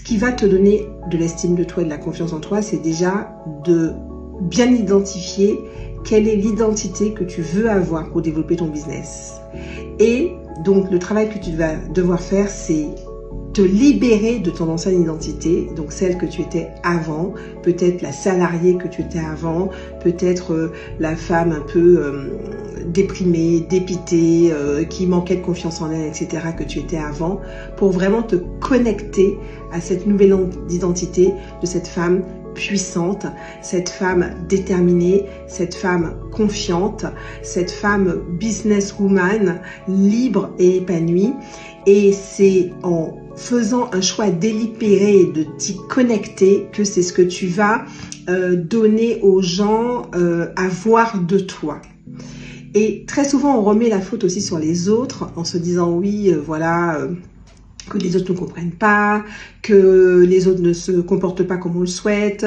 qui va te donner de l'estime de toi et de la confiance en toi, c'est déjà de bien identifier quelle est l'identité que tu veux avoir pour développer ton business. Et donc, le travail que tu vas devoir faire, c'est te libérer de ton ancienne identité, donc celle que tu étais avant, peut-être la salariée que tu étais avant, peut-être la femme un peu déprimée, dépitée, qui manquait de confiance en elle, etc., que tu étais avant, pour vraiment te connecter à cette nouvelle identité de cette femme puissante, cette femme déterminée, cette femme confiante, cette femme businesswoman, libre et épanouie. Et c'est en faisant un choix délibéré de t'y connecter que c'est ce que tu vas donner aux gens à voir de toi. Et très souvent, on remet la faute aussi sur les autres en se disant oui, voilà, que les autres ne comprennent pas, que les autres ne se comportent pas comme on le souhaite,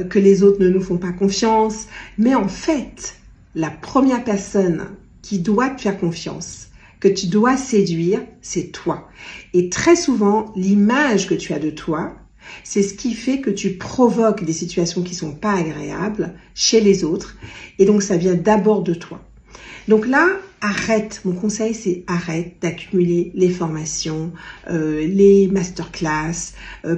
que les autres ne nous font pas confiance. Mais en fait, la première personne qui doit te faire confiance, que tu dois séduire, c'est toi. Et très souvent, l'image que tu as de toi, c'est ce qui fait que tu provoques des situations qui sont pas agréables chez les autres. Et donc, ça vient d'abord de toi. Donc là, arrête. Mon conseil, c'est arrête d'accumuler les formations, les masterclass,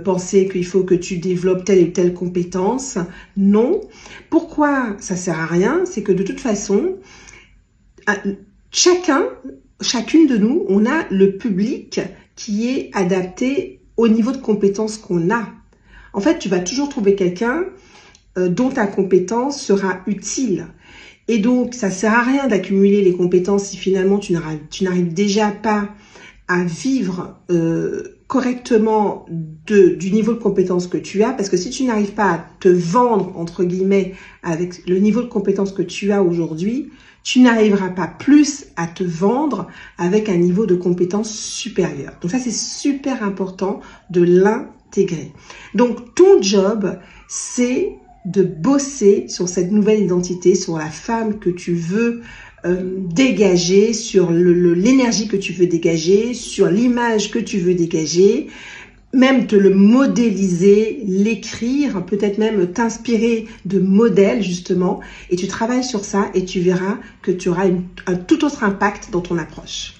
penser qu'il faut que tu développes telle et telle compétence. Non. Pourquoi ça sert à rien? C'est que de toute façon, chacune de nous, on a le public qui est adapté au niveau de compétences qu'on a. En fait, tu vas toujours trouver quelqu'un dont ta compétence sera utile. Et donc, ça sert à rien d'accumuler les compétences si finalement tu n'arrives déjà pas à vivre correctement du niveau de compétence que tu as. Parce que si tu n'arrives pas à te vendre, entre guillemets, avec le niveau de compétence que tu as aujourd'hui, tu n'arriveras pas plus à te vendre avec un niveau de compétence supérieur. Donc ça, c'est super important de l'intégrer. Donc, ton job, c'est de bosser sur cette nouvelle identité, sur la femme que tu veux dégager, sur l'énergie que tu veux dégager, sur l'image que tu veux dégager, même te le modéliser, l'écrire, peut-être même t'inspirer de modèles justement, et tu travailles sur ça et tu verras que tu auras un tout autre impact dans ton approche.